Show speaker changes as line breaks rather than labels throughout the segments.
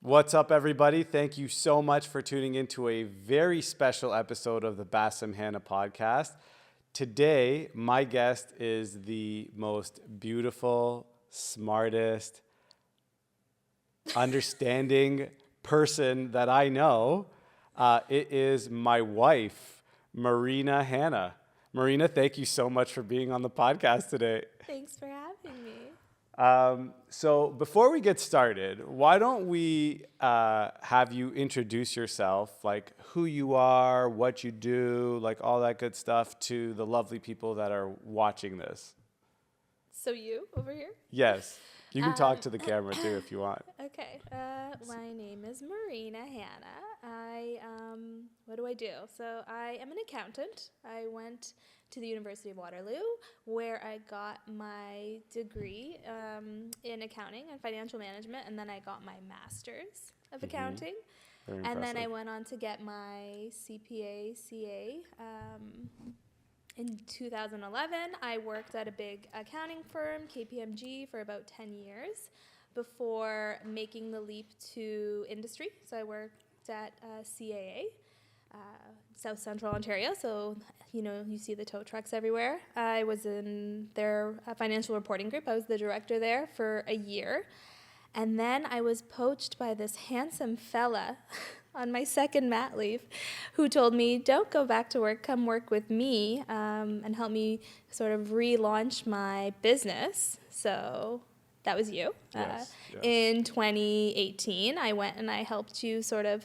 What's up, everybody? Thank you so much for tuning into a very special episode of the Basem Hanna podcast. Today, my guest is the most beautiful, smartest, understanding person that I know. It is my wife, Marina Hanna. Marina, thank you so much for being on the podcast today.
Thanks for having me.
So before we get started, why don't we have you introduce yourself, like who you are, what you do, like all that good stuff to the lovely people that are watching this.
So you over here?
Yes. You can talk to the camera too if you want.
Okay. My name is Marina Hanna. What do I do? So I am an accountant. I went to the University of Waterloo where I got my degree in accounting and financial management, and then I got my master's of accounting.
Very
And then I
impressive.
went on to get my CPA, CA. In 2011, I worked at a big accounting firm, KPMG, for about 10 years before making the leap to industry. So I worked at CAA, South Central Ontario. So, you see the tow trucks everywhere. I was in their financial reporting group. I was the director there for a year. And then I was poached by this handsome fella on my second mat leave who told me, don't go back to work, come work with me and help me sort of relaunch my business. So that was you.
Yes.
In 2018, I went and I helped you sort of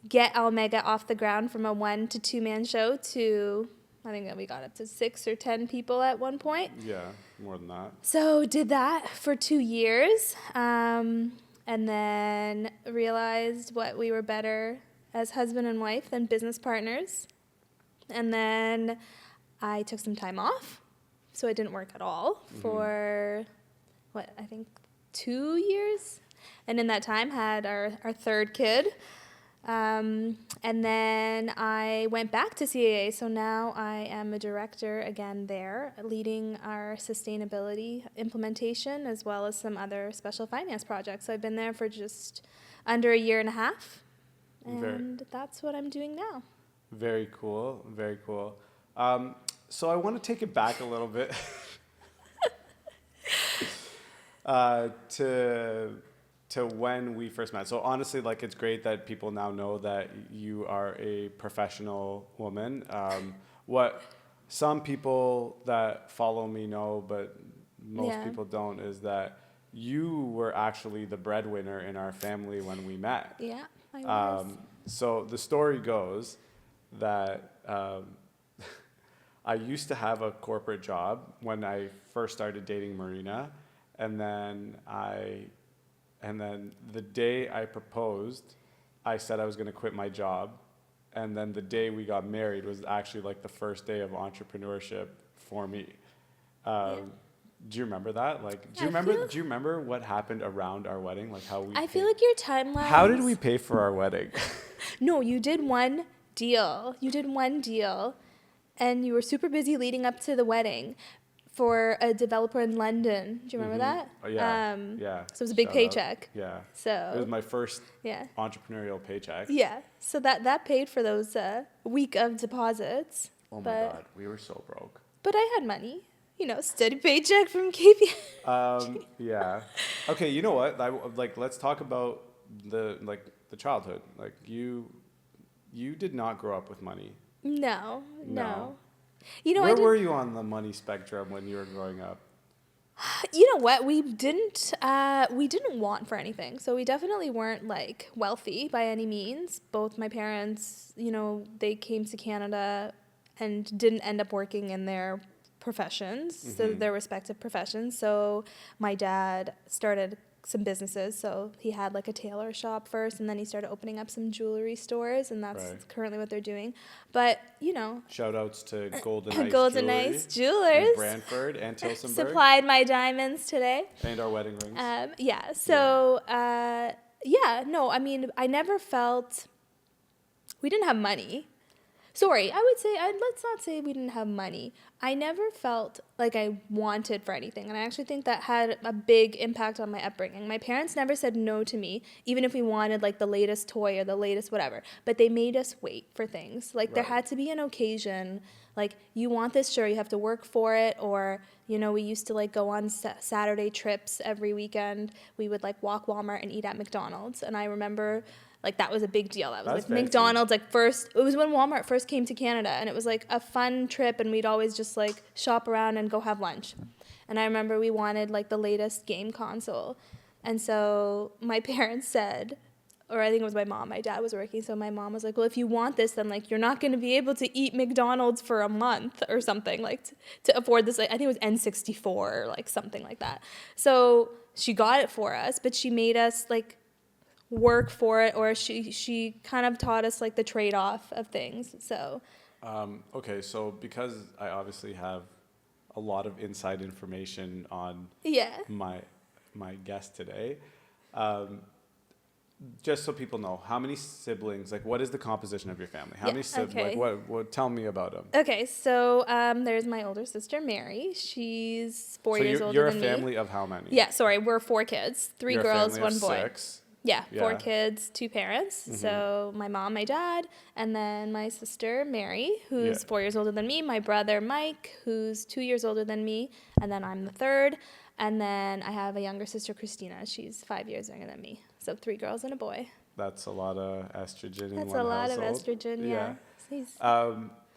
get Almega off the ground from a 1 to 2 man show to, I think that we got up to 6 or 10 people at one point.
Yeah, more than that.
So did that for 2 years, and then realized what we were better as husband and wife than business partners. And then I took some time off, so I didn't work at all for, I think 2 years. And in that time had our third kid. And then I went back to CAA, so now I am a director again there, leading our sustainability implementation as well as some other special finance projects. So I've been there for just under a year and a half, and that's what I'm doing now.
Very cool. Very cool. So I want to take it back a little bit to when we first met. So honestly, like, it's great that people now know that you are a professional woman. What some people that follow me know, but most people don't, is that you were actually the breadwinner in our family when we met.
Yeah, I was.
So the story goes that I used to have a corporate job when I first started dating Marina, and then the day I proposed, I said I was going to quit my job. And then the day we got married was actually like the first day of entrepreneurship for me. Do you remember that? Like, do you remember what happened around our wedding? Like
I feel like your timeline.
How did we pay for our wedding?
No, you did one deal. And you were super busy leading up to the wedding for a developer in London. Do you remember that?
Oh, yeah. Yeah.
So it was a big
Shout
paycheck.
out. Yeah.
So
it was my first entrepreneurial paycheck.
Yeah. So that paid for those week of deposits.
Oh my God, we were so broke.
But I had money. Steady paycheck from KPI.
Yeah. Okay, you know what? Let's talk about the childhood. Like, you did not grow up with money.
No.
Where were you on the money spectrum when you were growing up?
You know what? We didn't want for anything. So we definitely weren't like wealthy by any means. Both my parents, they came to Canada and didn't end up working in their professions, so their respective professions. So my dad started some businesses. So he had like a tailor shop first, and then he started opening up some jewelry stores, and that's currently what they're doing. But,
Shout outs to Golden
Ice Jewelers.
In Brantford and Tilsonburg.
Supplied my diamonds today.
And our wedding rings.
I never felt, we didn't have money. Sorry, I would say, let's not say we didn't have money. I never felt like I wanted for anything. And I actually think that had a big impact on my upbringing. My parents never said no to me, even if we wanted like the latest toy or the latest whatever. But they made us wait for things. Like there
Right.
had to be an occasion. Like, you want this, sure, you have to work for it. Or, you know, we used to like go on Saturday trips every weekend. We would like walk Walmart and eat at McDonald's. And I remember like that was a big deal. That was
That's
like
fancy.
McDonald's, like first, it was when Walmart first came to Canada, and it was like a fun trip, and we'd always just like shop around and go have lunch. And I remember we wanted like the latest game console. And so my parents said, or I think it was my mom, my dad was working, so my mom was like, well, if you want this, then like you're not going to be able to eat McDonald's for a month or something, like to afford this. Like, I think it was N64 or like something like that. So she got it for us, but she made us like work for it, or she kind of taught us like the trade-off of things. So
Okay, so because I obviously have a lot of inside information on
yeah.
my guest today, just so people know, how many siblings, like what is the composition of your family? How
Yeah,
many siblings,
okay.
like what, tell me about them.
Okay, so there's my older sister Mary. She's 4
So
years older
you're a
than me.
family of how many?
Yeah, sorry, we're 4 kids, 3
You're a
girls,
family
1
of
boy.
6.
Yeah, 4
Yeah.
kids, 2 parents. So my mom, my dad, and then my sister Mary, who's
Yeah.
4 years older than me. My brother Mike, who's 2 years older than me, and then I'm the third. And then I have a younger sister Christina. She's 5 years younger than me. So 3 girls and a boy.
That's a lot of estrogen in
That's
one
a lot
household.
of estrogen. Yeah. He's-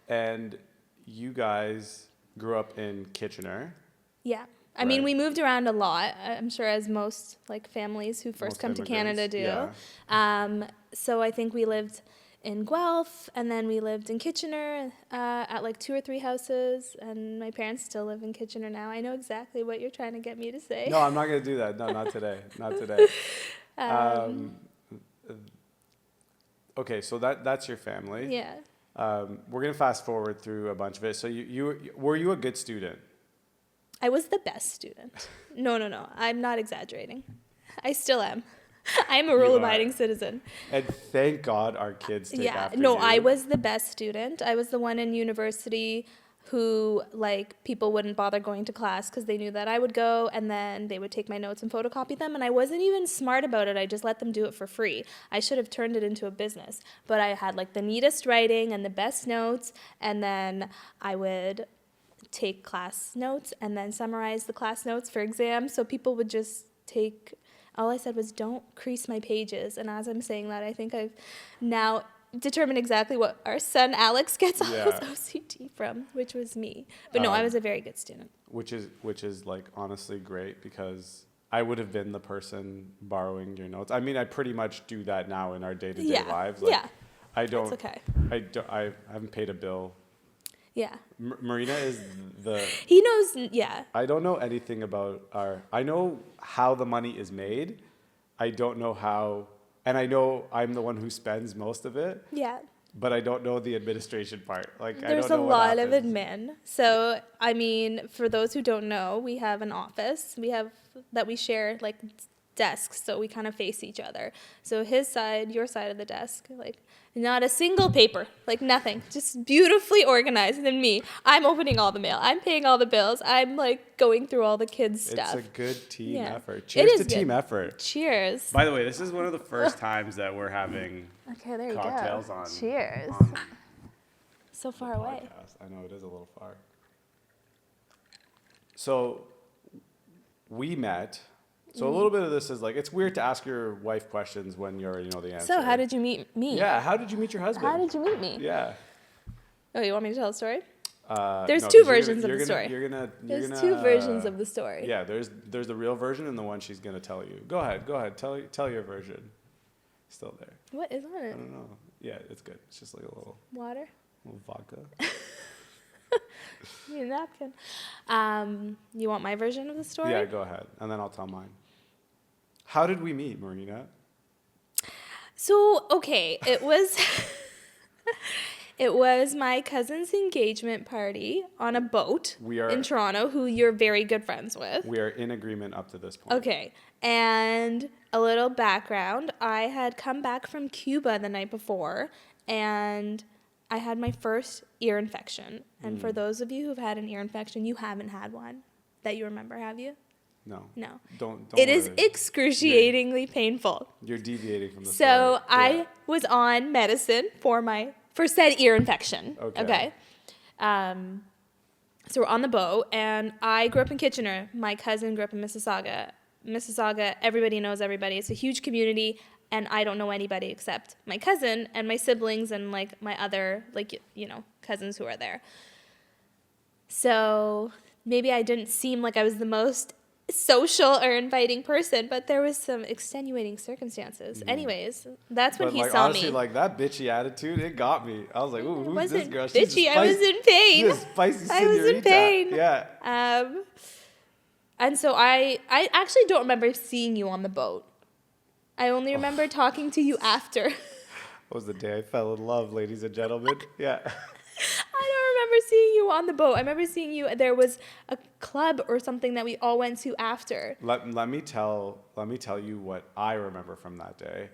And you guys grew up in Kitchener.
Yeah. I mean,
Right.
we moved around a lot. I'm sure as most like families who first
Most
come to Canada do.
immigrants,
So I think we lived in Guelph, and then we lived in Kitchener at like 2 or 3 houses, and my parents still live in Kitchener now. I know exactly what you're trying to get me to say.
No, I'm not going to do that. No, not today. Not today. Okay, so that's your family.
Yeah.
We're going to fast forward through a bunch of it. So were you a good student?
I was the best student. No. I'm not exaggerating. I still am. I'm a rule-abiding citizen.
And thank God our kids take after
No,
you.
I was the best student. I was the one in university who, like, people wouldn't bother going to class because they knew that I would go, and then they would take my notes and photocopy them, and I wasn't even smart about it. I just let them do it for free. I should have turned it into a business. But I had, like, the neatest writing and the best notes, and then I would take class notes and then summarize the class notes for exams, so people would just take... All I said was, don't crease my pages. And as I'm saying that, I think I've now determined exactly what our son Alex gets all his OCD from, which was me. But no, I was a very good student.
Which is like honestly great, because I would have been the person borrowing your notes. I mean, I pretty much do that now in our day-to-day lives. Like,
yeah.
I don't.
That's okay.
I haven't paid a bill.
Yeah.
Marina is the...
He knows, yeah.
I don't know anything about I know how the money is made. I don't know how, and I know I'm the one who spends most of it.
Yeah.
But I don't know the administration part. Like,
There's
I don't know
a
what
lot of
happens.
admin. So, I mean, for those who don't know, we have an office. We share, like, desks, so we kind of face each other. So his side, your side of the desk, like, not a single paper, like nothing, just beautifully organized. And then me, I'm opening all the mail, I'm paying all the bills, I'm like going through all the kids' stuff.
It's a good team effort.
It
Cheers
is
to
good.
team effort.
Cheers.
By the way, this is one of the first times that we're having
Okay, there you
cocktails
go.
on.
Cheers.
On
So far
the
away.
podcast. I know it is a little far. So we met. So a little bit of this is like, it's weird to ask your wife questions when you already know the answer.
So how did you meet me?
Yeah, how did you meet your husband?
How did you meet me?
Yeah.
Oh, you want me to tell a story?
There's
two versions of the story.
There's
2 versions of the story.
Yeah, there's the real version and the one she's gonna tell you. Go ahead. Tell your version. Still there.
What is on
I
it?
don't know. Yeah, it's good. It's just like a little
Water?
vodka.
Need a napkin. You want my version of the story?
Yeah, go ahead, and then I'll tell mine. How did we meet, Marina?
So, okay, it was it was my cousin's engagement party on a boat in Toronto, who you're very good friends with.
We are in agreement up to this point.
Okay, and a little background. I had come back from Cuba the night before, and I had my first ear infection. And for those of you who've had an ear infection, you haven't had one that you remember, have you?
No.
No.
Don't
It is
worry.
excruciatingly painful.
You're deviating from the
So
story.
I was on medicine for said ear infection.
Okay.
So we're on the boat, and I grew up in Kitchener. My cousin grew up in Mississauga. Mississauga, everybody knows everybody. It's a huge community, and I don't know anybody except my cousin and my siblings and like my other cousins who are there. So maybe I didn't seem like I was the most social or inviting person, but there was some extenuating circumstances. Anyways, that's when
But
he
like
saw
honestly,
me.
like that bitchy attitude, it got me. I was like, ooh,
It
who's this
wasn't
girl?
bitchy. I was in pain.
She's a spicy
I was in
senorita.
pain.
Yeah.
And so I actually don't remember seeing you on the boat. I only remember talking to you after.
What was the day I fell in love, ladies and gentlemen? Yeah.
I don't remember seeing you on the boat. I remember seeing you. There was a club or something that we all went to after.
Let me tell you what I remember from that day.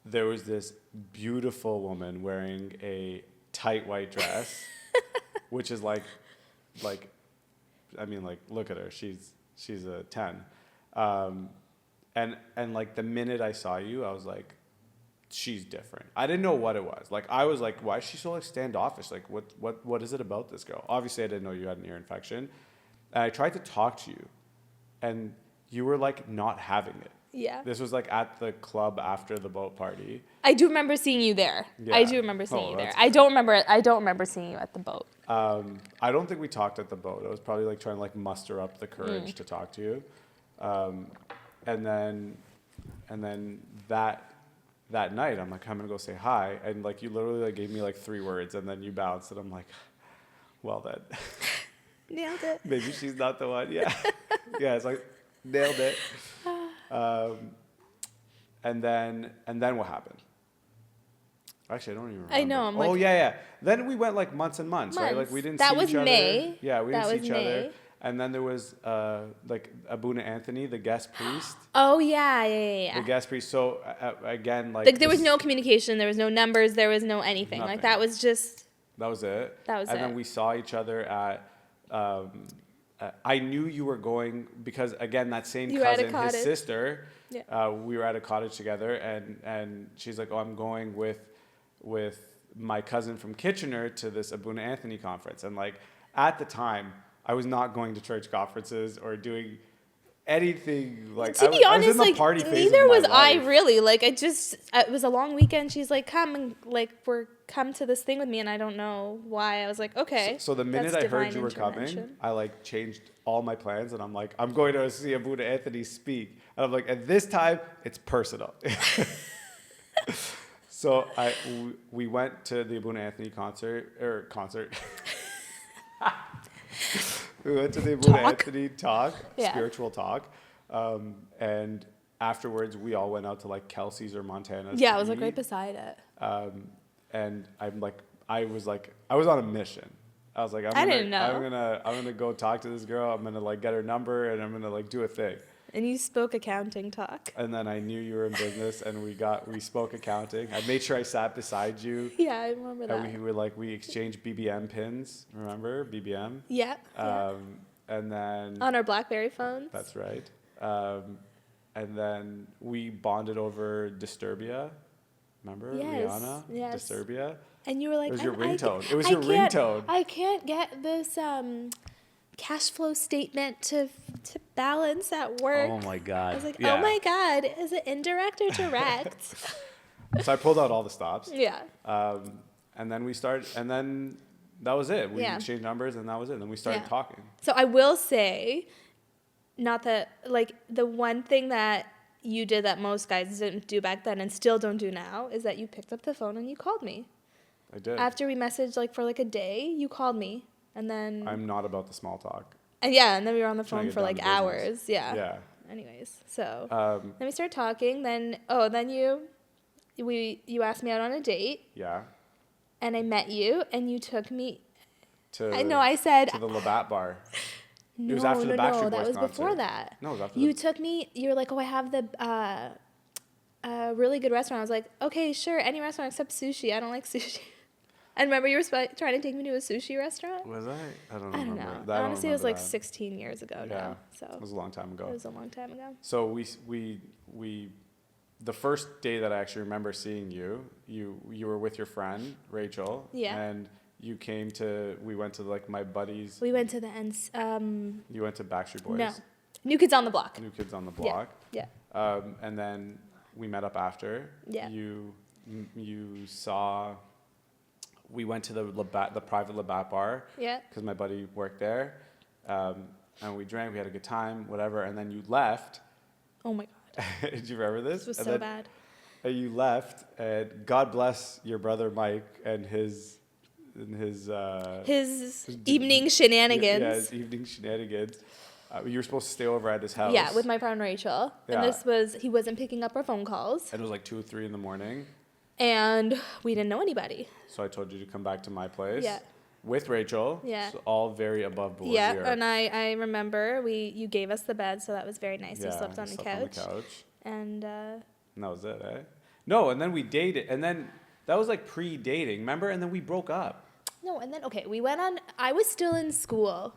There was this beautiful woman wearing a tight white dress, which is like, I mean, like, look at her. She's a 10. And like the minute I saw you, I was like, she's different. I didn't know what it was. Like, I was like, why is she so like standoffish? Like, what is it about this girl? Obviously, I didn't know you had an ear infection. And I tried to talk to you, and you were like not having it.
Yeah.
This was like at the club after the boat party.
I do remember seeing you there.
Yeah.
I do remember seeing you there.
That's
I don't remember seeing you at the boat.
I don't think we talked at the boat. I was probably like trying to like muster up the courage to talk to you. And then that night, I'm like, I'm gonna go say hi, and like you literally like gave me like 3 words, and then you bounced, and I'm like, well then,
Nailed it.
maybe she's not the one. Yeah, yeah, it's like nailed it. And then what happened? Actually, I don't even remember.
I know. I'm
oh
like,
yeah. Then we went like months and months, right? Like we didn't
That
see
was
each other.
May.
Yeah, we
That
didn't see
was
each other.
May.
And then there was like Abuna Anthony, the guest priest.
Oh yeah.
The guest priest. So again,
Like there was no communication, there was no numbers, there was no anything.
Nothing.
Like that was just.
That was it.
That was
and
it.
then we saw each other at. I knew you were going because again that same
You were at a
cousin, his
cottage.
sister.
Yeah.
We were at a cottage together, and she's like, "Oh, I'm going with my cousin from Kitchener to this Abuna Anthony conference." And like at the time, I was not going to church conferences or doing anything like.
To be honest,
I was in the
like
party phase
neither
of my
was I
life.
really. Like it was a long weekend. She's like, come and like come to this thing with me, and I don't know why. I was like, okay.
So the minute
that's
I heard
divine
you were coming,
intervention.
I like changed all my plans, and I'm like, I'm going to see Abuna Anthony speak. And I'm like, at this time, it's personal. So we went to the Abuna Anthony concert. We went to the Abuna Anthony talk,
Yeah.
spiritual talk, and afterwards we all went out to like Kelsey's or Montana's.
Yeah,
to
I was like
eat.
right beside it.
And I was on a mission. I was like,
I didn't know.
I'm gonna go talk to this girl. I'm gonna like get her number, and I'm gonna like do a thing.
And you spoke accounting talk.
And then I knew you were in business, and we spoke accounting. I made sure I sat beside you,
Yeah, I remember that.
and we exchanged BBM pins. Remember BBM?
Yeah.
And then
On our BlackBerry phones.
that's right. And then we bonded over Disturbia. Remember
Yes,
Rihanna?
yes.
Disturbia.
And you were like,
It was your
I
ringtone. It was
I
your
can't-
ringtone.
I can't get this cash flow statement to balance at work.
Oh my god.
I was like,
Yeah.
oh my God, is it indirect or direct?
So I pulled out all the stops.
Yeah.
And then we started, and then that was it. We
Yeah.
exchanged numbers, and that was it. And then we started
Yeah.
talking.
So I will say, not that, like, the one thing that you did that most guys didn't do back then and still don't do now is that you picked up the phone and you called me.
I did.
After we messaged, like, for, like, a day, you called me. And then,
I'm not about the small talk.
and yeah, and then we were on the
Trying to
phone
get
for,
down
like,
to business.
hours. Yeah.
Yeah.
Anyways, so
Um,
then we started talking. Then you asked me out on a date,
yeah.
and I met you, and you took me.
To
I know. I said
to the Labatt bar.
no,
was after the
no,
Backstreet
that
Boys
was before
concert.
that.
No, it was after
You
the,
took me. You were like, "Oh, I have the really good restaurant." I was like, "Okay, sure, any restaurant except sushi. I don't like sushi." And remember you were trying to take me to a sushi restaurant?
Was I? I don't
I don't
remember.
know.
I don't
Honestly, it was like
remember that.
16 years ago now. So
it was a long time ago.
it was a long time ago.
So we the first day that I actually remember seeing you were with your friend Rachel.
Yeah.
And we went to like my buddies.
We went to the
You went to Backstreet Boys.
no, New Kids on the Block.
New Kids on the Block.
Yeah.
And then we met up after.
Yeah.
You saw. We went to the private Labatt bar.
Yeah.
Because my buddy worked there, and we drank. We had a good time, whatever. And then you left.
Oh my God.
Did you remember this?
This was
And
so
then,
bad.
You left, and God bless your brother Mike and his
Evening shenanigans.
Yeah, his evening shenanigans. You were supposed to stay over at his house.
Yeah, with my friend Rachel.
Yeah.
And he wasn't picking up our phone calls.
And it was like 2 or 3 in the morning.
And we didn't know anybody.
So I told you to come back to my place.
Yeah.
With Rachel.
Yeah.
So all very above board
Yeah,
here.
and I remember you gave us the bed, so that was very nice. We slept on the couch. And
And that was it, eh? No, and then we dated, and then that was like pre-dating, remember? And then we broke up.
no, and then we went on. I was still in school.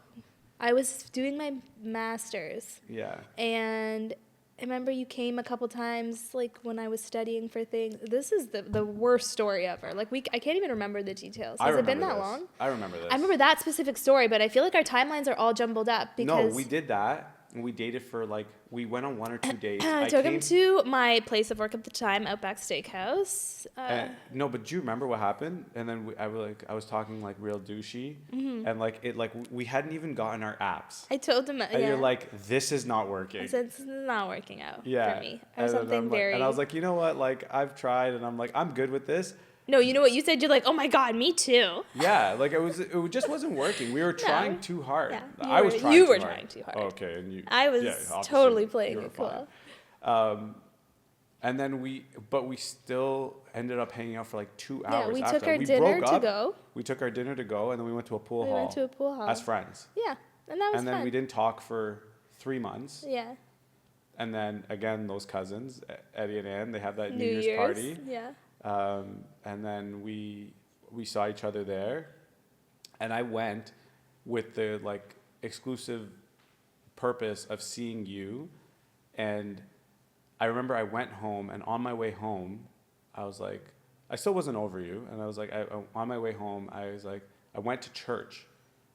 I was doing my master's,
Yeah.
and I remember you came a couple times, like when I was studying for things. This is the worst story ever. Like I can't even remember the details. Has it been that long?
I remember this.
I remember that specific story, but I feel like our timelines are all jumbled up because
No, we did that, and we dated for like, we went on 1 or 2 dates.
I took him to my place of work at the time, Outback Steakhouse.
No, but do you remember what happened? And then I was talking like real douchey, and we hadn't even gotten our apps.
I told him,
And you're like, this is not working.
I said, this is not working out
Yeah.
for me. Or
And then
something very...
And I was like, you know what? Like, I've tried, and I'm like, I'm good with this.
No, you know what you said? You're like, oh my God, me too.
Yeah, like it just wasn't working. We were trying too hard.
Yeah,
I was trying
you
too
were
hard.
trying too hard.
Oh, okay, and you.
I was
yeah, obviously
totally playing
you were
it cool.
fine. And then we still ended up hanging out for like 2 hours.
Yeah, we
after
took our
we
dinner
broke
to
up.
go.
We took our dinner to go, and then we went to a pool
We
hall.
went to a pool hall.
As friends.
Yeah, and that was
And then
fun.
we didn't talk for 3 months.
Yeah.
And then again, those cousins, Eddie and Ann, they have that New
New
Year's
Year's
party.
Yeah.
And then we saw each other there, and I went with the like exclusive purpose of seeing you. And I remember I went home, and on my way home, I was like, I still wasn't over you, and I was like, on my way home, I was like, I went to church,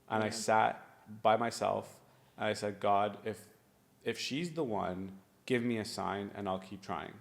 and I sat by myself, and I said, God, if she's the one, give me a sign, and I'll keep trying.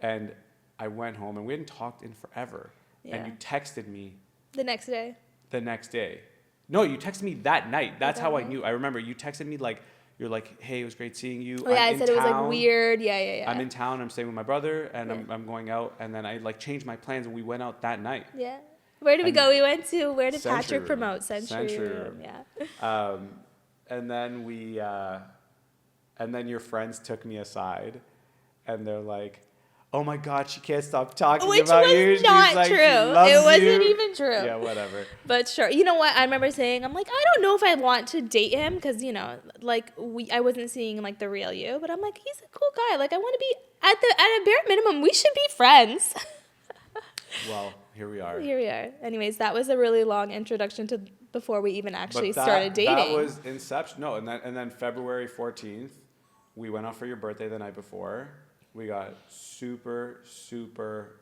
And I went home, and we hadn't talked in forever.
Yeah.
And you texted me
The next day.
the next day. No, you texted me that night. That's
that
how I
night?
knew. I remember you texted me like, you're like, hey, it was great seeing you.
Oh yeah,
I'm
I
in
said it was like
town.
weird. Yeah.
I'm in town. I'm staying with my brother, and
Yeah.
I'm going out. And then I like changed my plans, and we went out that night.
Yeah. Where did we
And
go? We went to, where did
Century
Patrick
Room.
promote? Century
Room.
Room. Yeah.
And then and then your friends took me aside, and they're like, "Oh my God, she can't stop talking
Which
about
was
you." She's
not
like, she
true.
loves
It wasn't
you.
even true.
Yeah, whatever.
But sure, you know what? I remember saying, I'm like, I don't know if I want to date him because like I wasn't seeing like the real you, but I'm like, he's a cool guy. Like I want to be at a bare minimum, we should be friends.
Well, here we are.
Here we are. Anyways, that was a really long introduction to before we even actually
But
started dating.
That was inception. No, and then February 14th, we went out for your birthday the night before. We got super, super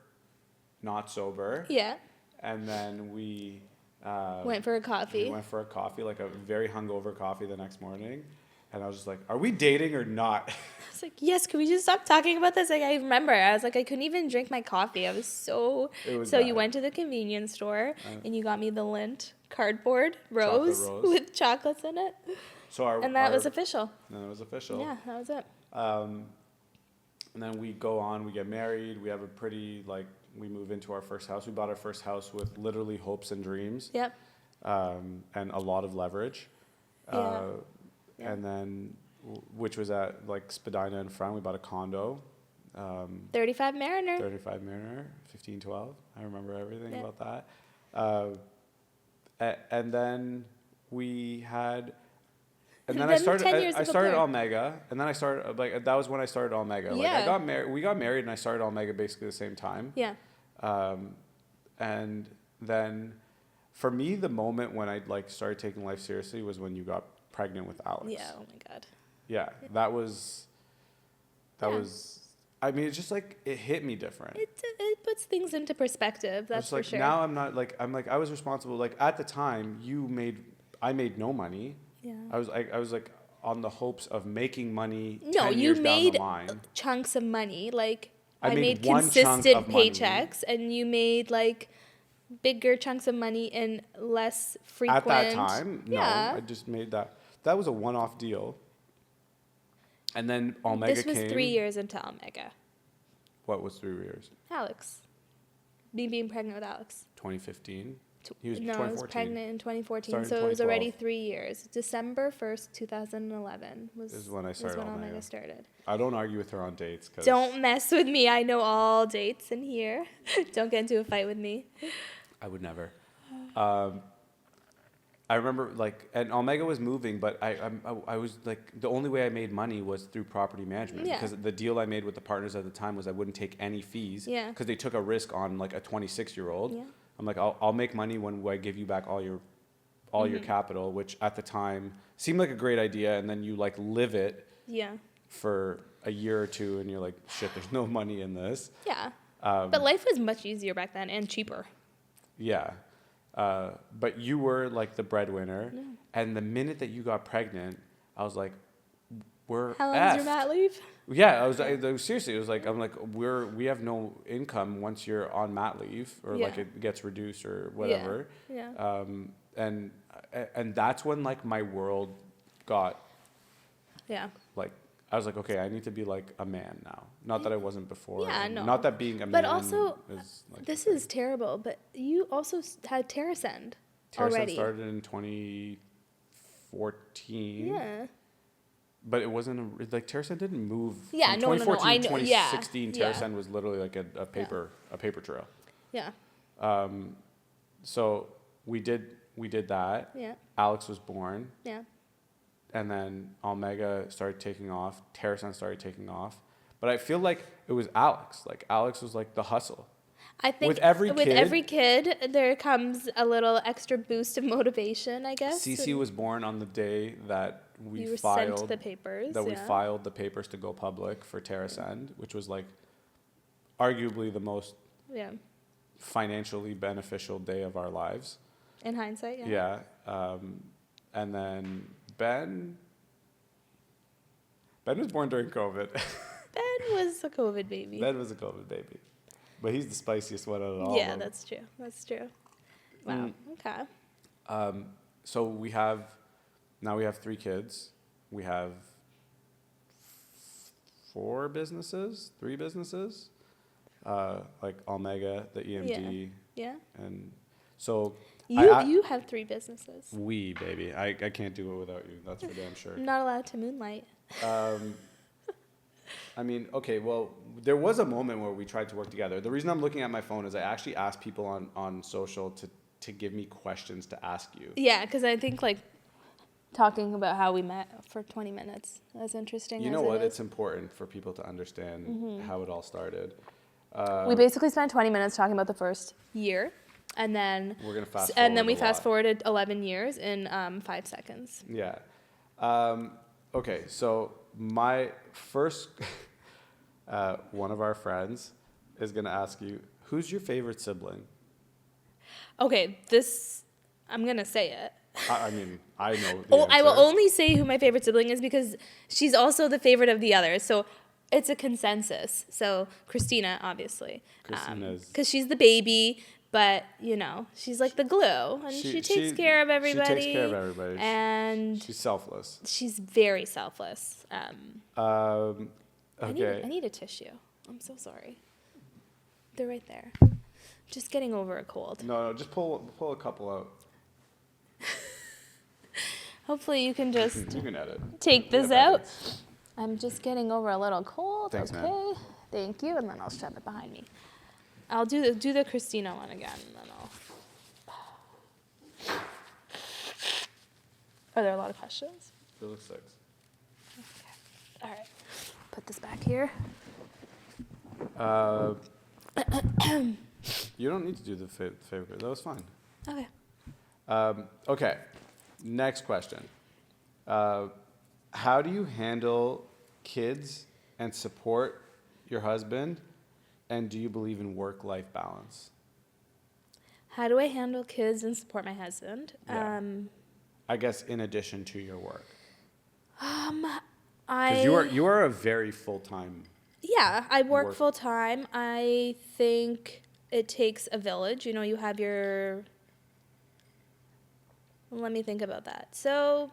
not sober.
Yeah.
And then we
Went for a coffee.
We went for a coffee, like a very hungover coffee the next morning. And I was just like, are we dating or not?
I was like, yes, can we just stop talking about this? Like, I remember, I was like, I couldn't even drink my coffee. I was so...
It was
so
bad.
you went to the convenience store, and you got me the Lindt cardboard rose,
rose.
with chocolates in it.
So
And that was official.
Then it was official.
Yeah, that was it.
And then we go on, we get married, we have a pretty, like, we move into our first house. We bought our first house with literally hopes and dreams.
Yep.
And a lot of leverage.
Yeah. Yeah.
And then, which was at like Spadina in front, we bought a condo.
35 Mariner.
35 Mariner, 1512. I remember everything
Yeah.
about that. And then we had, and then I
Then
started.
10 years
I
of
started
Blur.
Omega, and then I started like that was when I started Omega. Like I
Yeah.
got married. We got married, and I started Omega basically the same time.
Yeah.
And then for me, the moment when I like started taking life seriously was when you got pregnant with Alex.
Yeah. Oh my God.
Yeah, that was.
Yeah.
I mean, it's just like it hit me different.
It puts things into perspective. That's
It's
for
like
sure.
now I'm like I was responsible. Like at the time, I made no money.
Yeah.
I was like on the hopes of making money.
No,
10
you
years
made
down the line.
chunks of money. Like
I
I
made
made
one chunk
consistent
of money.
paychecks, and you made like bigger chunks of money in less frequent.
At that time, no,
Yeah.
I just made that. That was a one-off deal. And then Omega
This was
came.
3 years into Omega.
What was 3 years?
Alex. Me being pregnant with Alex.
2015. He was
No, I
2014.
was pregnant in 2014,
Started in
so it was already
2012.
3 years. December 1st, 2011
Is when I started
was when
Omega.
Omega started.
I don't argue with her on dates.
Don't mess with me. I know all dates in here. Don't get into a fight with me.
I would never. I remember like, and Omega was moving, but I was like, the only way I made money was through property management.
Yeah.
Because the deal I made with the partners at the time was I wouldn't take any fees.
Yeah.
Because they took a risk on like a 26-year-old.
Yeah.
I'm like, I'll make money when I give you back all your capital, which at the time seemed like a great idea. And then you like live it
Yeah.
for a year or two and you're like, shit, there's no money in this.
Yeah. But life was much easier back then and cheaper.
Yeah. But you were like the breadwinner.
Yeah.
And the minute that you got pregnant, I was like, we're
How long is your
effed.
mat leave?
Yeah, I was seriously, it was like, I'm like, we have no income once you're on mat leave or like
Yeah.
it gets reduced or whatever.
Yeah.
And that's when like my world got
Yeah.
like, I was like, okay, I need to be like a man now. Not that I wasn't before.
Yeah, no.
Not that being a
But
man
also,
is like
this
a thing.
is terrible, but you also had TerraSend
TerraSend
already.
started in 2014.
Yeah.
But it wasn't like TerraSend didn't move.
Yeah,
from
no,
2014
I
to
know. Yeah,
2016,
yeah.
TerraSend was literally like a paper trail.
Yeah.
So we did that.
Yeah.
Alex was born,
Yeah.
and then Omega started taking off. TerraSend started taking off, but I feel like it was Alex. Like Alex was like the hustle.
I think
With every
kid, there comes a little extra boost of motivation, I guess.
Cece was born on the day that we
you were
filed
sent the papers.
that we
yeah.
filed the papers to go public for TerraSend, which was like arguably the most
Yeah.
financially beneficial day of our lives.
In hindsight, yeah.
Yeah. And then Ben was born during COVID.
Ben was a COVID baby.
Ben was a COVID baby. But he's the spiciest one out of all
Yeah,
of them.
that's true. That's true. Wow. Okay.
So now we have 3 kids. We have 3 businesses, like Omega, the EMD,
Yeah.
and so
You have 3 businesses.
we, baby. I can't do it without you. That's for damn sure.
I'm not allowed to moonlight.
I mean, okay, well, there was a moment where we tried to work together. The reason I'm looking at my phone is I actually asked people on social to give me questions to ask you.
Yeah, because I think like talking about how we met for 20 minutes, as interesting
You
as
know what?
it is.
It's important for people to understand how it all started.
We basically spent 20 minutes talking about the first year, and then
We're gonna fast
and then
forward
we
a
fast
lot.
forwarded 11 years in 5 seconds.
Yeah. Okay, so my first, one of our friends is going to ask you, who's your favorite sibling?
Okay, I'm gonna say it.
I mean, I know the
Oh, I will
answer.
only say who my favorite sibling is because she's also the favorite of the others. So it's a consensus. So Christina, obviously,
Christina's-
because she's the baby, but she's like the glue, and she takes care of everybody.
She takes care of everybody.
and
She's selfless.
she's very selfless.
Okay.
I need a tissue. I'm so sorry. They're right there. Just getting over a cold.
No, just pull a couple out.
Hopefully you can just
You can edit.
take this
Yeah,
out. I'm just getting over a little cold.
Thanks,
okay.
man.
Thank you, and then I'll shove it behind me. I'll do the Christina one again, and then I'll. Are there a lot of questions?
There looks 6.
All right. Put this back here.
You don't need to do the favorite. That was fine.
Okay.
Okay. Next question. How do you handle kids and support your husband? And do you believe in work-life balance?
How do I handle kids and support my husband?
Yeah. I guess in addition to your work.
I
Because you are a very full-time.
Yeah, I work
Work.
full time. I think it takes a village. You know, you have your. Let me think about that. So,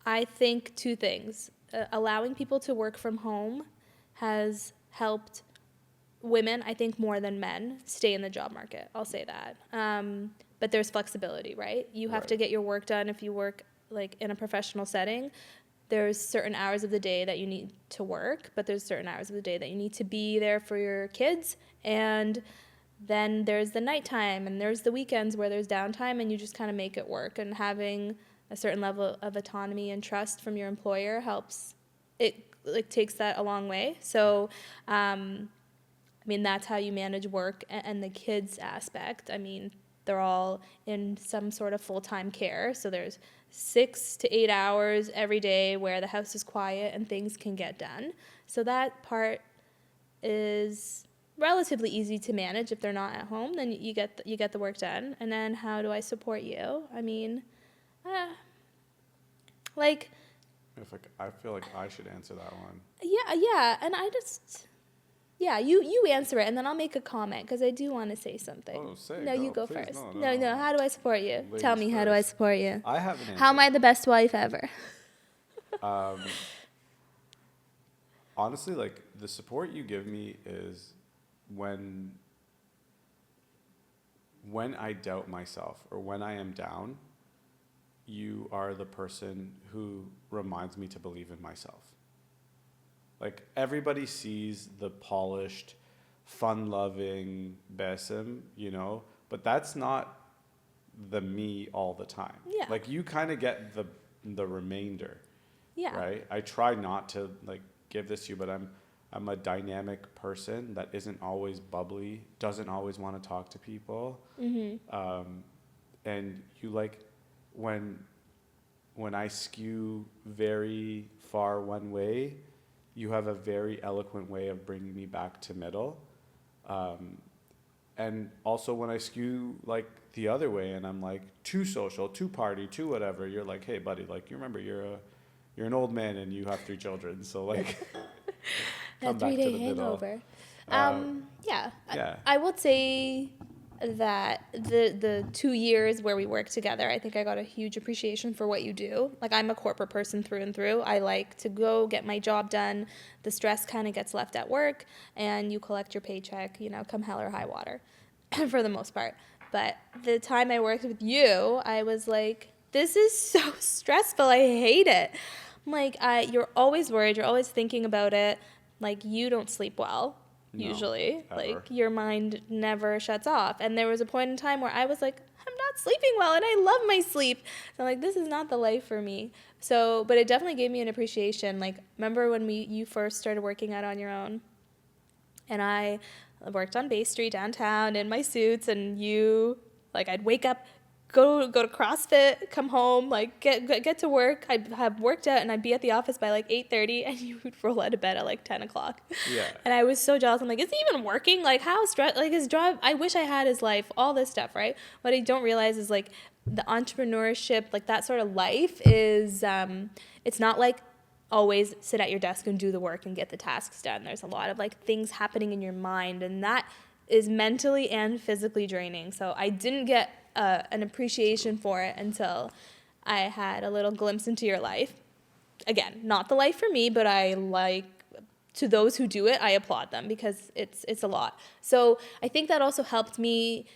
I think two things. Allowing people to work from home has helped women, I think, more than men, stay in the job market. I'll say that. But there's flexibility, right? You have to
Right.
get your work done if you work like in a professional setting. There's certain hours of the day that you need to work, but there's certain hours of the day that you need to be there for your kids. And then there's the nighttime and there's the weekends where there's downtime and you just kind of make it work. And having a certain level of autonomy and trust from your employer helps. It like takes that a long way. So, I mean, that's how you manage work and the kids aspect. I mean, they're all in some sort of full-time care. So there's 6 to 8 hours every day where the house is quiet and things can get done. So that part is relatively easy to manage if they're not at home. Then you get the work done. And then how do I support you? I mean, like,
I feel like I should answer that one.
yeah. And I just... Yeah, you answer it, and then I'll make a comment, because I do want to say something.
Oh, say it.
No, you go
Please.
first.
No.
How do I support you?
Ladies
Tell me, how do I
first.
support you?
I have an answer.
How am I the best wife ever?
Honestly, like, the support you give me is when I doubt myself or when I am down, you are the person who reminds me to believe in myself. Like, everybody sees the polished, fun-loving Basem, you know, but that's not the me all the time.
Yeah.
Like, you kind of get the remainder,
Yeah.
right? I try not to, like, give this to you, but I'm a dynamic person that isn't always bubbly, doesn't always want to talk to people. Mm-hmm. And you, like, when I skew very far one way, you have a very eloquent way of bringing me back to middle. And also when I skew like the other way and I'm like too social, too party, too whatever, you're like, hey buddy, like, you remember you're an old man and you have 3 children. So like, come
That
back to
3-day
the middle.
hangover. Yeah.
Yeah.
I would say that the 2 years where we worked together, I think I got a huge appreciation for what you do. Like, I'm a corporate person through and through. I like to go get my job done. The stress kind of gets left at work, and you collect your paycheck, you know, come hell or high water for the most part. But the time I worked with you, I was like, this is so stressful. I hate it. I'm like, you're always worried. You're always thinking about it. Like, you don't sleep well.
No,
Usually,
ever.
like, your mind never shuts off. And there was a point in time where I was like, I'm not sleeping well, and I love my sleep. So I'm like, this is not the life for me. So, but it definitely gave me an appreciation. Like, remember when you first started working out on your own, and I worked on Bay Street downtown in my suits, and I'd wake up, go to CrossFit, come home, like get to work. I'd have worked out and I'd be at the office by like 8:30, and you would roll out of bed at like 10 o'clock.
Yeah.
And I was so jealous. I'm like, is he even working? Like, how stress? Like, his job. I wish I had his life. All this stuff, right? What I don't realize is like the entrepreneurship, like that sort of life is. It's not like always sit at your desk and do the work and get the tasks done. There's a lot of like things happening in your mind, and that is mentally and physically draining. So I didn't get an appreciation for it until I had a little glimpse into your life. Again, not the life for me, but to those who do it, I applaud them, because it's a lot. So I think that also helped me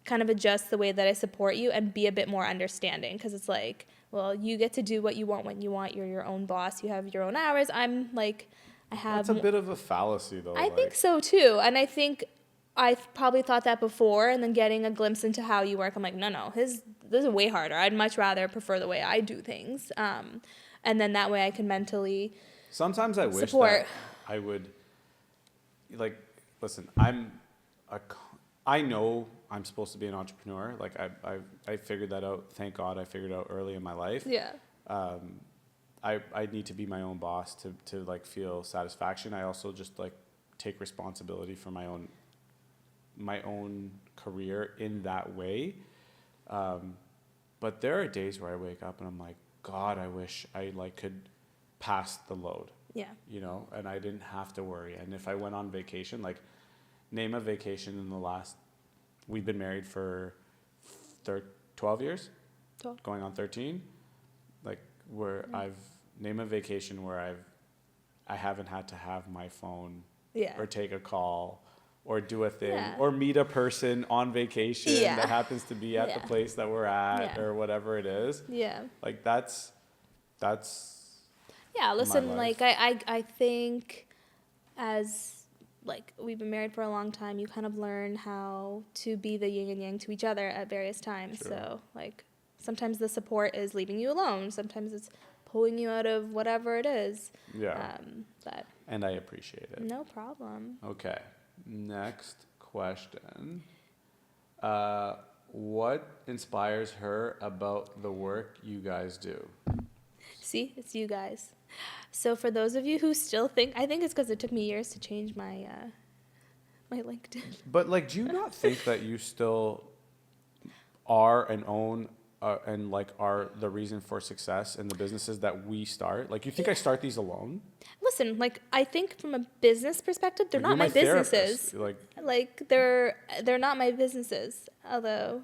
kind of adjust the way that I support you and be a bit more understanding, because it's like, well, you get to do what you want when you want. You're your own boss. You have your own hours. I'm like, I have...
That's a bit of a fallacy, though.
I think so, too. And I think I probably thought that before, and then getting a glimpse into how you work, I'm like, no, this is way harder. I'd much rather prefer the way I do things. And then that way I can mentally
Sometimes I wish
support.
that I would, like, listen, I'm I know I'm supposed to be an entrepreneur. Like I figured that out. Thank God I figured it out early in my life.
Yeah.
I need to be my own boss to like feel satisfaction. I also just like take responsibility for my own career in that way. But there are days where I wake up and I'm like, God, I wish I like could pass the load,
Yeah.
you know, and I didn't have to worry. And if I went on vacation, like name a vacation in the last, we've been married for 12 years,
12.
going on 13, like where name a vacation where I haven't had to have my phone
Yeah.
or take a call or do a thing
Yeah.
or meet a person on vacation
Yeah.
that happens to be at the
Yeah.
place that we're at
Yeah.
or whatever it is.
Yeah.
Like that's
Yeah, listen,
my
like
life.
I think as like we've been married for a long time, you kind of learn how to be the yin and yang to each other at various times.
Sure.
So like sometimes the support is leaving you alone. Sometimes it's pulling you out of whatever it is.
Yeah.
But
And I appreciate it.
no problem.
Okay. Next question. What inspires her about the work you guys do?
See, it's you guys. So for those of you who still think, I think it's because it took me years to change my my LinkedIn.
But like, do you not think that you still are and own and like are the reason for success in the businesses that we start? Like, you think I start these alone?
Listen, like I think from a business perspective, they're
Like,
not
you're
my
therapist.
businesses. Like they're not my businesses. Although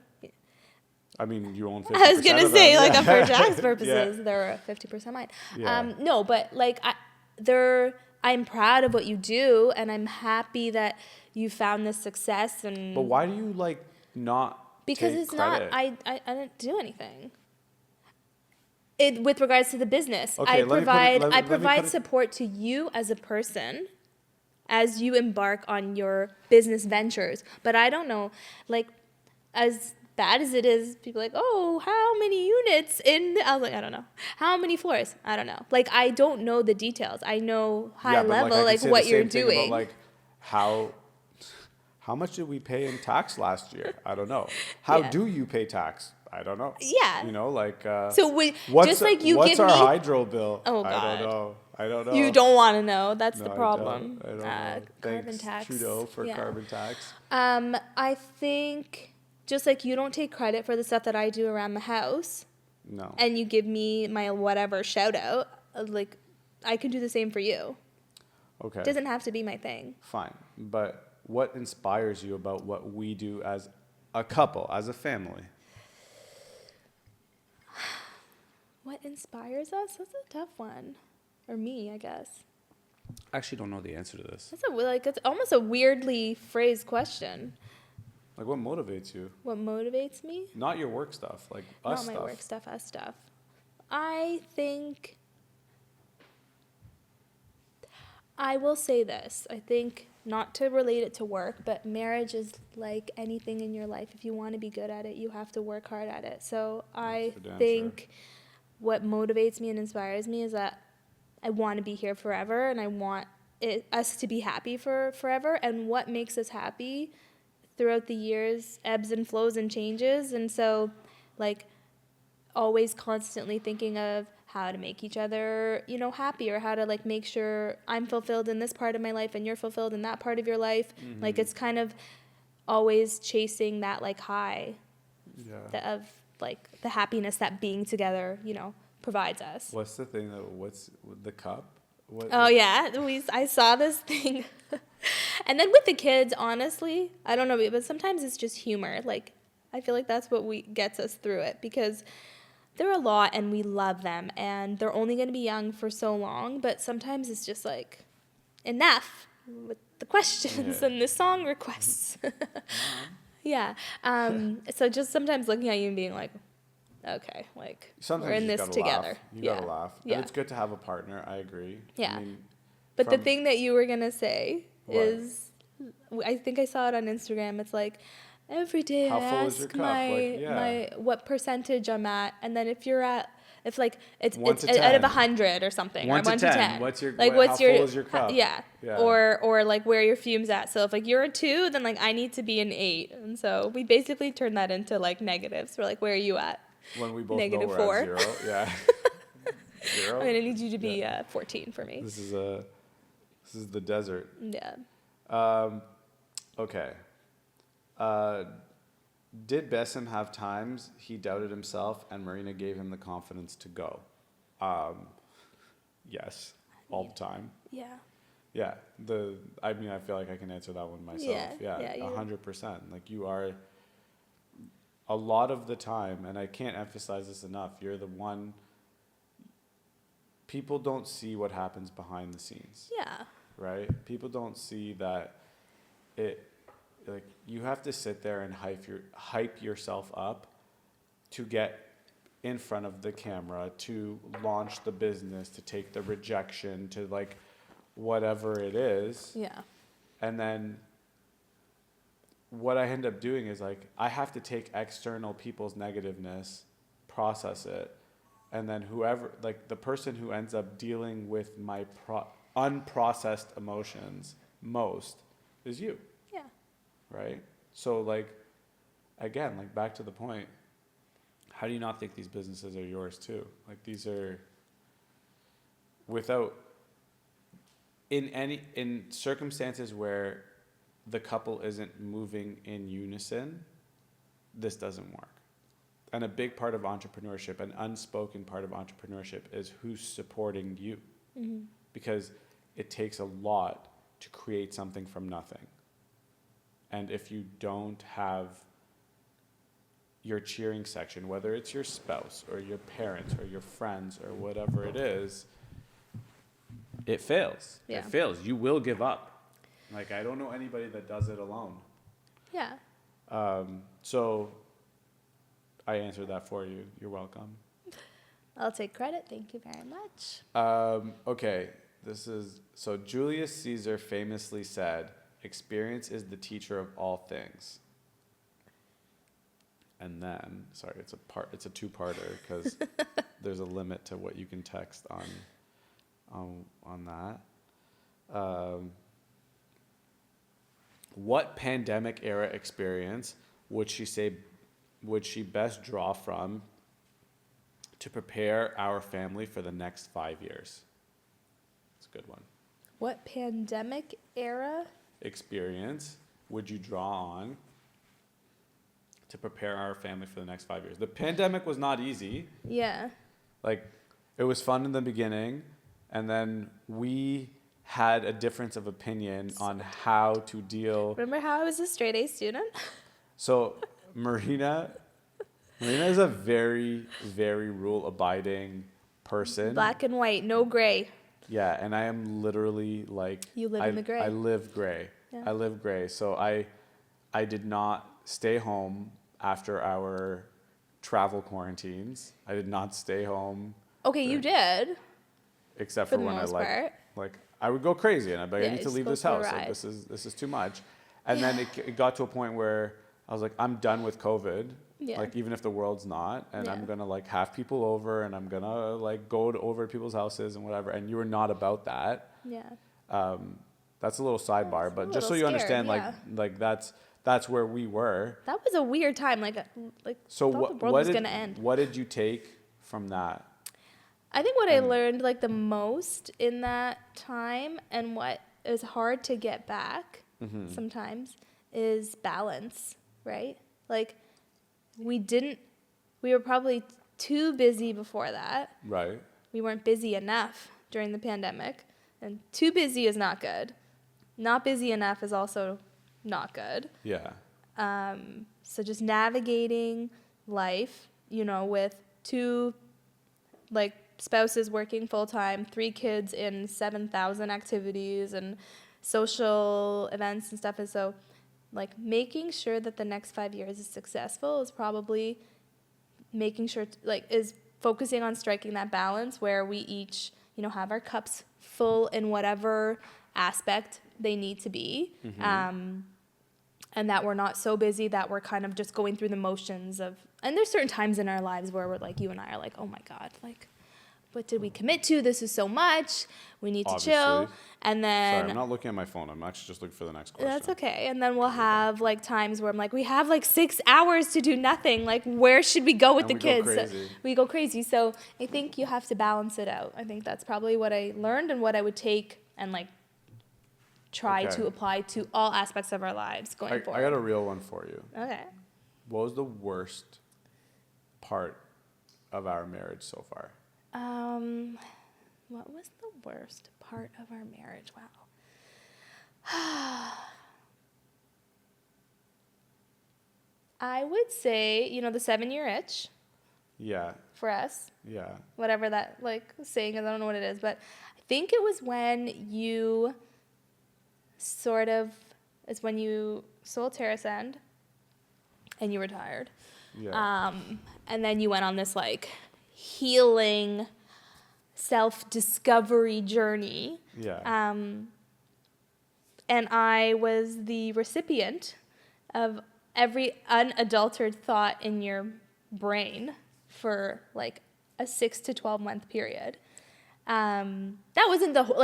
I mean, you own 50%
I was gonna
of
say,
them.
like,
Yeah.
for tax purposes, they're 50% mine.
Yeah.
No, but like, I'm proud of what you do, and I'm happy that you found this success. And
But why do you like not
because
take
it's
credit?
not, I didn't do anything. With regards to the business,
Okay,
I
let me put it- let me
provide
put it-
support to you as a person, as you embark on your business ventures. But I don't know, like, as bad as it is, people are like, oh, how many units I was like, I don't know. How many floors? I don't know. Like, I don't know the details. I know high
but,
level,
I could
like
say
what
the
you're
same thing
doing.
About, like, how much did we pay in tax last year? I don't know. How
Yeah.
do you pay tax? I don't know.
Yeah.
You know, like.
So just like you
what's
give
our
me,
hydro bill?
Oh,
I
God.
don't know. I don't know.
you don't want to know. That's
No,
the problem.
I don't know.
Carbon
Thanks,
tax.
Trudeau, for
Yeah.
carbon tax.
I think just like you don't take credit for the stuff that I do around the house,
No.
and you give me my whatever shout out, like I can do the same for you.
Okay.
It doesn't have to be my thing.
Fine. But what inspires you about what we do as a couple, as a family?
What inspires us? That's a tough one. Or me, I guess.
I actually don't know the answer to this.
It's almost a weirdly phrased question.
Like, what motivates you?
What motivates me?
Not your work stuff, like us
Not
stuff.
my work stuff, us stuff. I think I will say this. I think not to relate it to work, but marriage is like anything in your life. If you want to be good at it, you have to work hard at it. So I
for damn
think what motivates me and inspires me is that I want to be here forever, and I want us to be happy for forever. And what makes us happy throughout the years ebbs and flows and changes. And so, like, always constantly thinking of how to make each other, happy, or how to like make sure I'm fulfilled in this part of my life and you're fulfilled in that part of your life.
Mm-hmm.
Like, it's kind of always chasing that like high
Yeah.
of like the happiness that being together, provides us.
What's the thing what's the cup? What,
Oh yeah, I saw this thing. And then with the kids, honestly, I don't know, but sometimes it's just humor. Like, I feel like that's what gets us through it, because they're a lot and we love them, and they're only going to be young for so long, but sometimes it's just like enough with the questions and the song requests. Yeah. So just sometimes looking at you and being like, okay, like,
Sometimes
we're in
you
this
gotta
together.
Laugh. You gotta laugh.
Yeah.
And it's good to have a partner. I agree.
Yeah.
I mean,
But the
from-
thing that you were going to say
What?
is, I think I saw it on Instagram. It's like, every day
How
I
full is your
ask
cup? Like, yeah.
my what percentage I'm at. And then if you're at if like it's
One
it's
to
out of
10.
100 or something, or 1 to 10.
What's your
like
how
what's your
full is your cup?
yeah.
Yeah.
Or like where are your fumes at? So if like you're a 2, then like I need to be an 8, and so we basically turn that into like negatives. We're like, where are you at?
When we both
Negative
know
4.
we're at 0. Yeah. 0.
I'm gonna need you to be 14 for me.
This is the desert.
Yeah.
Okay. Did Basem have times he doubted himself and Marina gave him the confidence to go? Yes, all the time.
Yeah.
Yeah. I mean, I feel like I can answer that one myself. Yeah. 100%. Like you are a lot of the time, and I can't emphasize this enough, you're the one. People don't see what happens behind the scenes.
Yeah.
Right? People don't see that like you have to sit there and hype yourself up to get in front of the camera, to launch the business, to take the rejection, to like whatever it is.
Yeah.
And then what I end up doing is like I have to take external people's negativeness, process it, and then whoever, like the person who ends up dealing with my unprocessed emotions most is you.
Yeah.
Right? So like, again, like back to the point, how do you not think these businesses are yours too? Like these are in circumstances where the couple isn't moving in unison, this doesn't work. And a big part of entrepreneurship, an unspoken part of entrepreneurship, is who's supporting you.
Mm-hmm.
Because it takes a lot to create something from nothing. And if you don't have your cheering section, whether it's your spouse or your parents or your friends or whatever it is, it fails.
Yeah.
It fails. You will give up. Like, I don't know anybody that does it alone.
Yeah.
So I answered that for you. You're welcome.
I'll take credit. Thank you very much.
Okay. So Julius Caesar famously said, "Experience is the teacher of all things." And then, sorry, it's a two-parter because there's a limit to what you can text on that. What pandemic era experience would she best draw from to prepare our family for the next 5 years? It's a good one.
What pandemic era?
Experience would you draw on to prepare our family for the next 5 years? The pandemic was not easy.
Yeah.
Like, it was fun in the beginning, and then we had a difference of opinion on how to deal.
Remember how I was a straight A student?
So Marina is a very, very rule-abiding person.
Black and white, no gray.
Yeah, and I am literally like...
You live in the gray.
I live gray.
Yeah.
I live gray. So I did not stay home after our travel quarantines. I did not stay home.
Okay, you did.
Except
For
for
the
when
most
I
part.
like I would go crazy and I'd be like,
Yeah,
I need to
you're
leave this
supposed
house.
to
Like,
arrive.
this is too much. And then it got to a point where I was like, I'm done with COVID.
Yeah.
Like, even if the world's not, and
Yeah.
I'm gonna like have people over and I'm gonna like go over to people's houses and whatever. And you were not about that.
Yeah.
That's a little sidebar,
a
but just so
little
you
scared,
understand,
yeah.
like that's where we were.
That was a weird time. Like
So
thought the world was gonna end.
What did you take from that?
I think what I learned like the most in that time, and what is hard to get back sometimes, is balance, right? Like we were probably too busy before that.
Right.
We weren't busy enough during the pandemic, and too busy is not good. Not busy enough is also not good.
Yeah.
So just navigating life, with 2 like spouses working full time, 3 kids in 7,000 activities and social events and stuff. And so like making sure that the next 5 years is successful is probably making sure is focusing on striking that balance where we each, have our cups full in whatever aspect they need to be. and that we're not so busy that we're kind of just going through the motions of, and there's certain times in our lives where we're like, you and I are like, oh my God, like, what did we commit to? This is so much. We need to chill.
Obviously.
And then
Sorry, I'm not looking at my phone. I'm actually just looking for the next question.
that's okay. And then we'll have like times where I'm like, we have like 6 hours to do nothing. Like, where should we go with
And
the
we go
kids?
crazy.
We go crazy. So I think you have to balance it out. I think that's probably what I learned and what I would take and like try
Okay.
to apply to all aspects of our lives going
I
forward.
got a real one for you.
Okay.
What was the worst part of our marriage so far?
What was the worst part of our marriage? Wow. I would say, the 7-year itch
Yeah.
for us,
Yeah.
whatever that like saying is, I don't know what it is, but I think it was when you it's when you sold Terrace End and you retired.
Yeah.
And then you went on this like healing self-discovery journey.
Yeah.
And I was the recipient of every unadulterated thought in your brain for like a 6 to 12 month period. That wasn't the whole,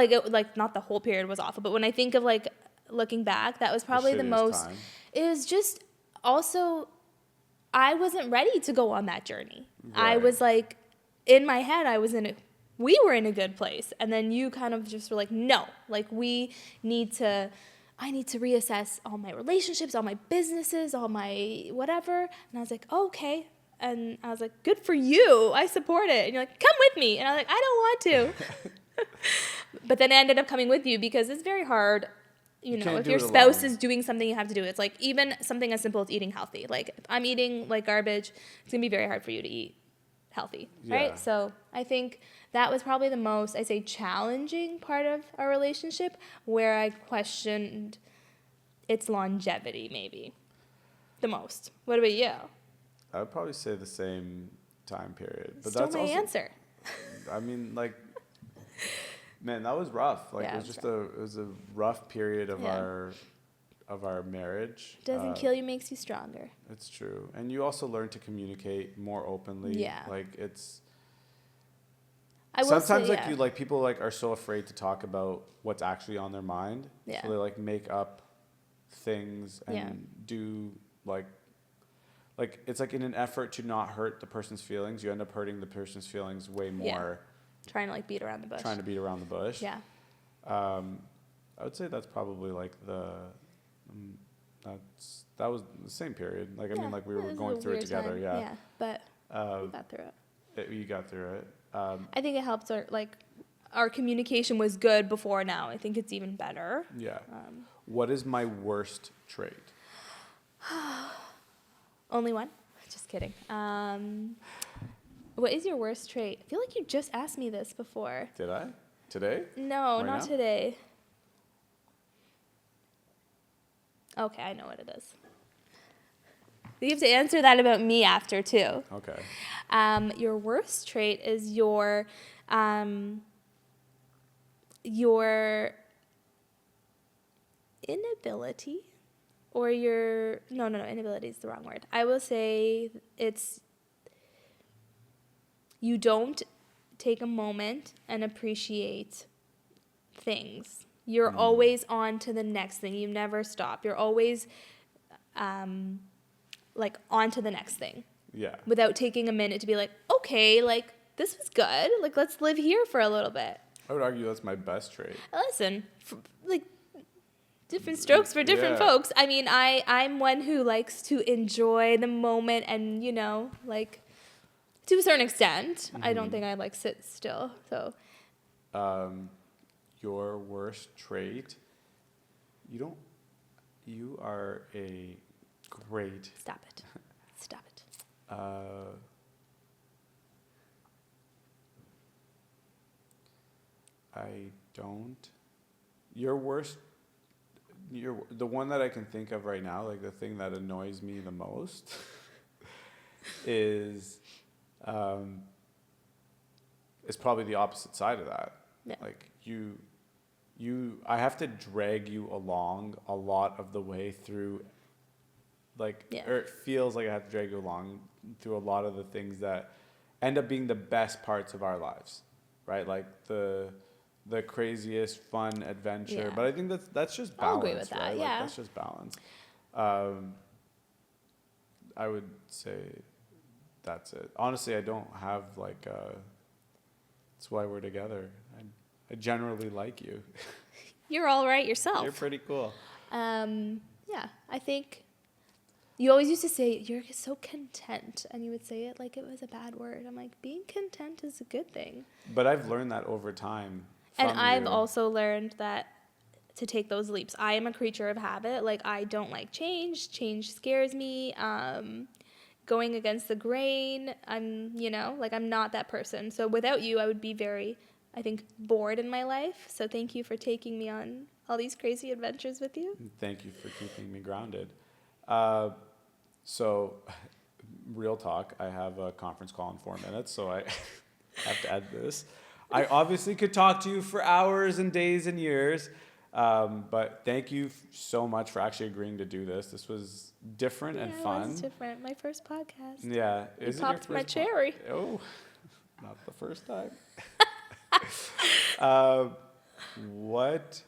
not the whole period was awful, but when I think of like looking back, that was probably the
shittiest
most.
time.
It was just also, I wasn't ready to go on that journey. I
Right.
was like, in my head, we were in a good place. And then you kind of just were like, no, like I need to reassess all my relationships, all my businesses, all my whatever. And I was like, oh, okay. And I was like, good for you. I support it. And you're like, come with me. And I was like, I don't want to. But then I ended up coming with you because it's very hard.
can't
If
do
your
it
spouse
alone.
is doing something, you have to do it. It's like even something as simple as eating healthy. Like if I'm eating like garbage, it's going to be very hard for you to eat healthy,
Yeah.
right? So I think that was probably the most, I say, challenging part of our relationship where I questioned its longevity maybe the most. What about you?
I would probably say the same time period. But
Still
that's
my
also,
answer.
I mean, like, man, that was rough. Like,
Yeah,
it was
it was
just it was a rough period of
Yeah.
our marriage.
Doesn't kill you, makes you stronger.
It's true. And you also learn to communicate more openly.
Yeah.
Like, it's
I will
sometimes
say,
like
yeah.
people like are so afraid to talk about what's actually on their mind.
Yeah.
So they like make up things and
Yeah.
do like it's like in an effort to not hurt the person's feelings, you end up hurting the person's feelings way
Yeah.
more,
Trying to like beat around the bush.
trying to beat around the bush.
Yeah.
I would say that's probably like that was the same period. Like, I mean, like we were
was
going
a
through it
weird
together.
time.
Yeah.
Yeah. But we
Uh,
got through it.
you got through it.
I think it helps our communication was good before now. I think it's even better.
Yeah. What is my worst trait?
Only one? Just kidding. What is your worst trait? I feel like you just asked me this before.
Did I? Today?
No,
Right
not
now?
today. Okay, I know what it is. You have to answer that about me after, too.
Okay.
Your worst trait is your inability, or no, inability is the wrong word. I will say you don't take a moment and appreciate things. You're always on to the next thing. You never stop. You're always like on to the next thing
Yeah.
without taking a minute to be like, okay, like this was good. Like let's live here for a little bit.
I would argue that's my best trait.
Listen, like different strokes for different
Yeah.
folks. I mean, I'm one who likes to enjoy the moment and, like to a certain extent. I don't think I like sit still. So
Your worst trait? You are a great,
stop it. Stop it.
the one that I can think of right now, like the thing that annoys me the most is probably the opposite side of that.
Yeah.
Like I have to drag you along a lot of the way through like,
Yeah.
or it feels like I have to drag you along through a lot of the things that end up being the best parts of our lives, right? Like the craziest fun adventure.
Yeah.
But I think that's just
I'll
balance,
agree with that,
right? Like
yeah.
that's just balance. Um, I would say that's it. Honestly, I don't have like that's why we're together. I generally like you.
You're all right yourself.
You're pretty cool.
Yeah, I think you always used to say, you're so content. And you would say it like it was a bad word. I'm like, being content is a good thing.
But I've learned that over time.
And
from
I've
you.
also learned that to take those leaps. I am a creature of habit. Like, I don't like change. Change scares me. Going against the grain, I'm not that person. So without you, I would be very, I think, bored in my life. So thank you for taking me on all these crazy adventures with you.
Thank you for keeping me grounded. So, real talk, I have a conference call in 4 minutes, so I have to end this. I obviously could talk to you for hours and days and years, but thank you so much for actually agreeing to do this. This was different and fun.
It was different. My first podcast.
Yeah.
You popped my cherry.
Oh, not the first time. What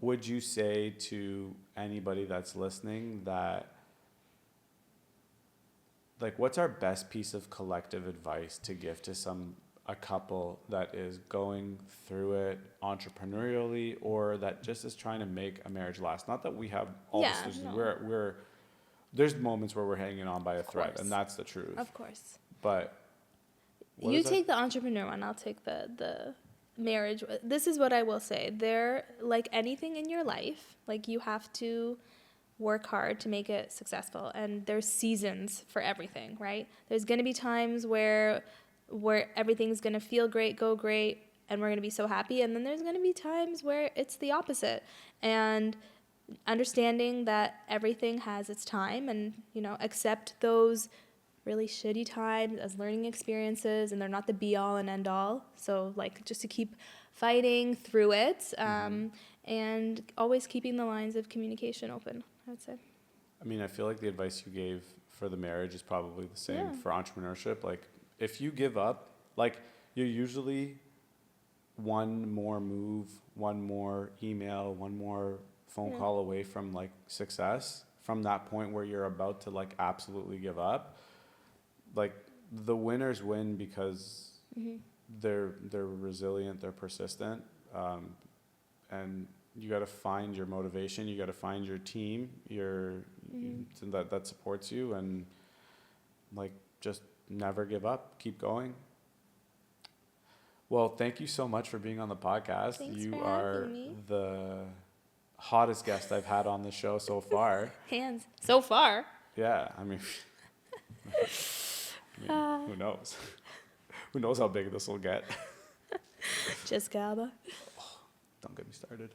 would you say to anybody that's listening that, like, what's our best piece of collective advice to give to a couple that is going through it entrepreneurially, or that just is trying to make a marriage last? Not that we have all the solutions. No. There's moments where we're hanging on by a thread, and that's the truth.
Of course.
But
you take the entrepreneur one, I'll take the marriage. This is what I will say. There, like anything in your life, like, you have to work hard to make it successful, and there's seasons for everything, right? There's going to be times where everything's going to feel great, go great, and we're going to be so happy, and then there's going to be times where it's the opposite. And understanding that everything has its time, and accept those really shitty times as learning experiences, and they're not the be all and end all. So, like, just to keep fighting through it, and always keeping the lines of communication open, I would say.
I mean, I feel like the advice you gave for the marriage is probably the same for entrepreneurship. Like, if you give up, like, you're usually one more move, one more email, one more phone call away from, like, success, from that point where you're about to, like, absolutely give up. Like, the winners win because they're resilient, they're persistent, and you got to find your motivation. You got to find your team, that supports you, and, like, just never give up. Keep going. Well, thank you so much for being on the podcast.
Thanks
you
for
are
having me.
the hottest guest I've had on the show so far.
Hands. So far.
Yeah, I mean, who knows? Who knows how big this will get?
Just Gaba.
Don't get me started.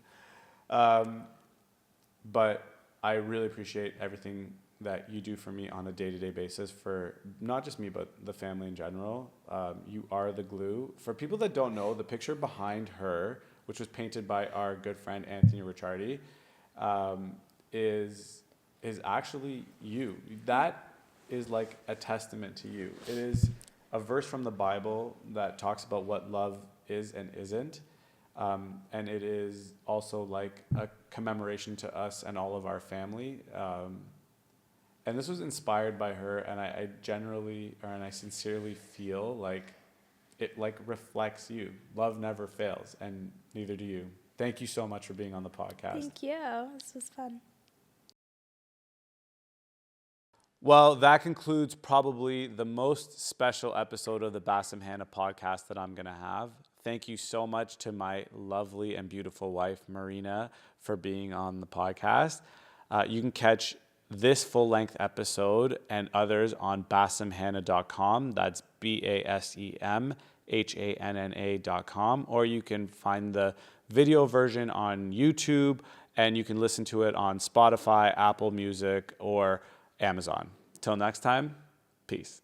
But I really appreciate everything that you do for me on a day-to-day basis, for not just me, but the family in general. You are the glue. For people that don't know, the picture behind her, which was painted by our good friend Anthony Ricciardi, is actually you. That is like a testament to you. It is a verse from the Bible that talks about what love is and isn't. And it is also like a commemoration to us and all of our family. And this was inspired by her, and I sincerely feel like it, like, reflects you. Love never fails, and neither do you. Thank you so much for being on the podcast.
Thank you. This was fun.
Well, that concludes probably the most special episode of the Basem Hanna podcast that I'm going to have. Thank you so much to my lovely and beautiful wife, Marina, for being on the podcast. You can catch this full-length episode and others on basemhanna.com. That's BASEMHANNA.com. Or you can find the video version on YouTube, and you can listen to it on Spotify, Apple Music, or Amazon. Till next time, peace.